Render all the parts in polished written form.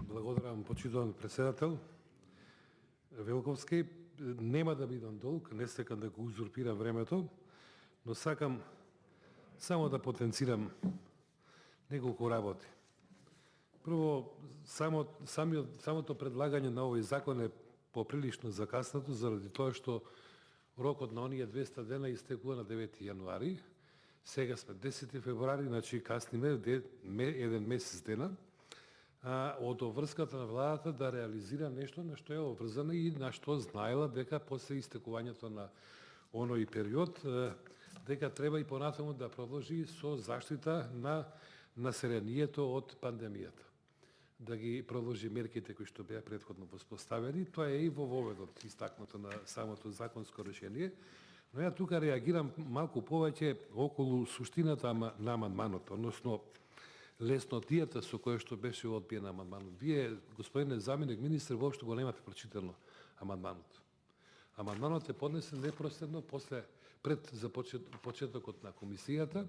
Благодарам, почитуван председател Велковски. Нема да бидам долг, не сакам да го узурпирам времето, но сакам само да потенцирам неколку работи. Прво, самото предлагање на овој закон е поприлично закаснато заради тоа што рокот на оние 200 дена истекува на 9 јануари. Сега сме 10 февруари, значи касниме еден месец дена од обврската на владата да реализира нешто на што е обврзана и на што знаела дека после истекувањето на оној период дека треба и понатаму да продолжи со заштита на населението од пандемијата. Да ги продолжи мерките кои што беа претходно воспоставени, тоа е и во воведот истакнато на самото законско решение, но ја тука реагирам малку повеќе околу суштината на амандманот, односно леснотијата со која што беше одбиен амандманот. Вие, господине заменик министер, воопшто го немате прочитано амандманот. Амандманот е поднесен непростедно пред почетокот на комисијата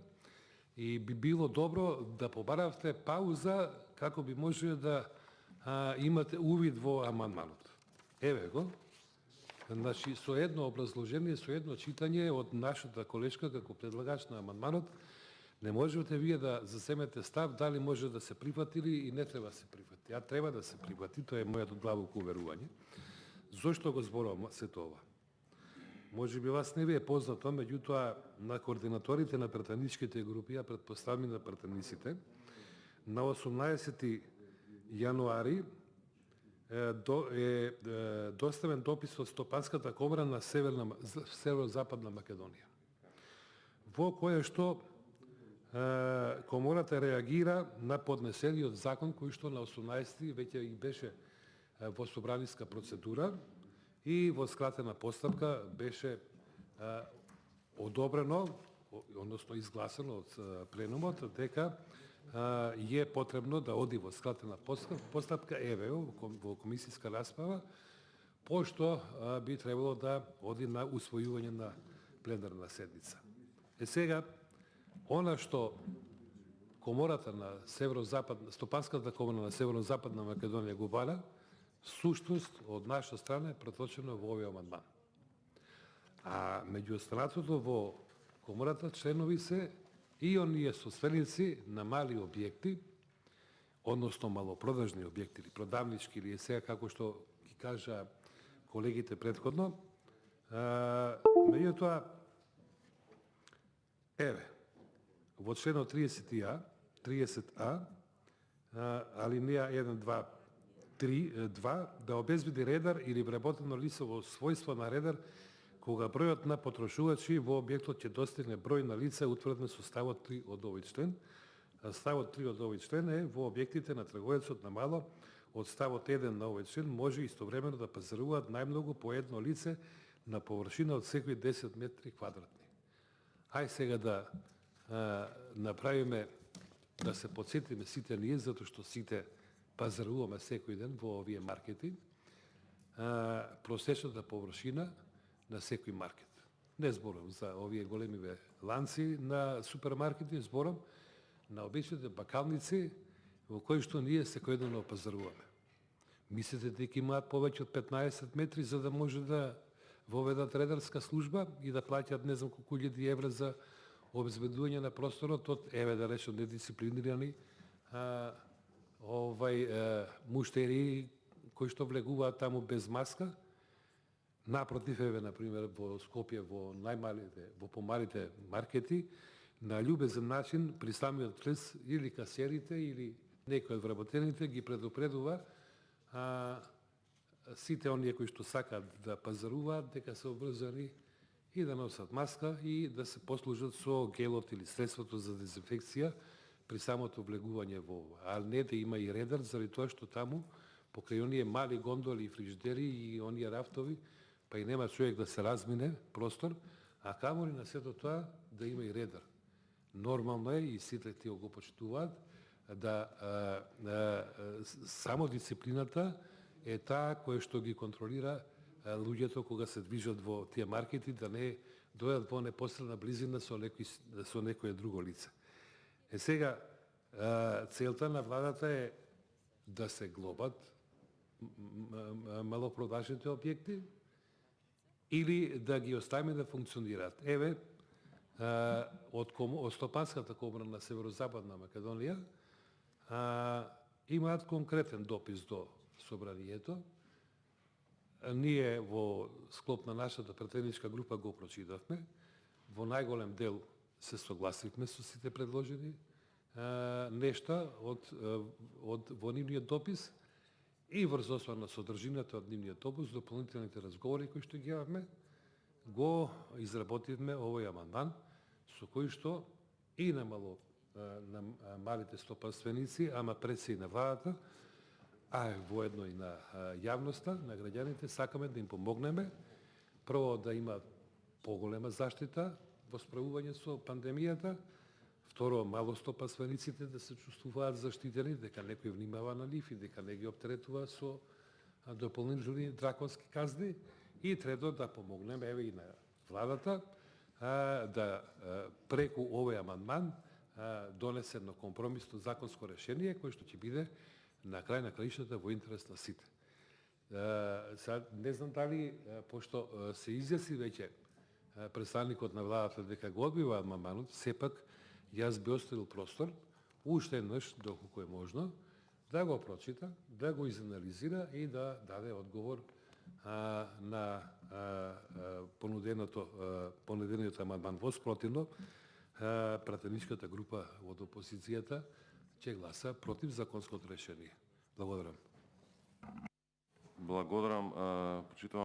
и би било добро да побаравте пауза како би можеле да имате увид во амандманот. Еве го. Значи, со едно образложение, со едно читање од нашата колешка како предлагач на амандманот, не можете вие да засемете став дали може да се прифати или не треба да се прифати. Ја треба да се прифати, тоа е мојато длабоко уверување. Зошто го зборувам сето ова? Може би вас не ви е познато, меѓутоа на координаторите на пратеничките групи, а претпоставам на пратениците, на 18 јануари е доставен допис од Стопанската комора на Северо-Западна Македонија, во која што комората реагира на поднесениот закон кој што на 18 веќе и беше во собраниска процедура и во скратена постапка беше одобрено, односно изгласено од пленумот дека е потребно да оди во скратена постапка, еве во комисијска расправа, пошто би требало да оди на усвојување на пленарна седница. Сега, она што комората на Стопанската комора на Северо-Западна Македонија го бара, суштност од наша страна е преточено во овој амандман. А меѓу останатото во комората членови се и оние собственици на мали објекти, односно малопродажни објекти или продавнички или сега како што ги кажа колегите претходно. Меѓутоа, еве, во членот 30а, алинеја 1, 2, 2, да обезбеди редар или вработено лице во својство на редар кога бројот на потрошувачи во објектот ќе достигне број на лица утврден со ставот 3 од овој член. Ставот 3 од овој член е во објектите на трговецот на мало од ставот 1 на овој член може истовремено да пазаруваат најмногу по едно лице на површина од секои 10 метри квадратни. Ај сега да направиме, да се подсетиме сите ние, затоа што сите пазаруваме секој ден во овие маркети, просечната површина на секој маркет. Не зборам за овие големи ланци на супермаркети, зборам на обичните бакалници во кои што ние секојдневно пазаруваме. Мислите дека имаат повеќе од 15 метри за да може да воведат редарска служба и да плаќаат не знам колку илјади евра за обезбедување на просторот од, еве да речем, недисциплинирани муштери кои што влегуваат таму без маска. Напротив, еве, например, во Скопје, во помалите маркети, на љубезен начин при самиот влез или касерите или некој од вработените ги предупредува сите оние кои што сакаат да пазаруваат дека се обврзани и да носат маска и да се послужат со гелот или средството за дезинфекција при самото влегување во ова. А не да има и редар, заради тоа што таму, покрај оние мали гондоли и фриждери и оние рафтови, па и нема човек да се размине простор, а камоли на сето тоа да има и редар. Нормално е, и сите тие го почитуваат, да само дисциплината е таа која што ги контролира луѓето кога се движат во тие маркети, да не дојдат во непосредна близина со некое друго лице. Сега, целта на владата е да се глобат малопродажните објекти или да ги оставиме да функционираат. Еве, од Стопанската комора на Северозападна Македонија имаат конкретен допис до собранието. Ние во склоп на нашата претедничка група го прочитавме. Во најголем дел се согласивме со сите предложени нешта во нивниот допис и врз основа на содржината од нивниот допис, дополнителните разговори кои што ги имавме, го изработивме овој амандман со кој што и на малите стопанственици, ама пред се и на владата, а воедно и на јавноста, на граѓаните, сакаме да им помогнеме прво да има поголема заштита во справување со пандемијата, второ, малостопанствениците да се чувствуваат заштитени, дека некој внимава на нив и дека не ги оптеретува со дополнителни драконски казни, и трето, да помогнеме еве и на владата да преку овој амандман донесе едно компромисно законско решение кој што ќе биде на крај на краишната во интерес на сите. Сега не знам дали, пошто се изјаси веќе представникот на владата дека го одбива амандманот, сепак јас би оставил простор, уште еднаш, доколку е можно, да го прочита, да го изанализира и да даде одговор на понудениот амандман. Во спротивно, пратеничката група од опозицијата ќе гласа против законското решение. Благодарам. Благодарам, почитувам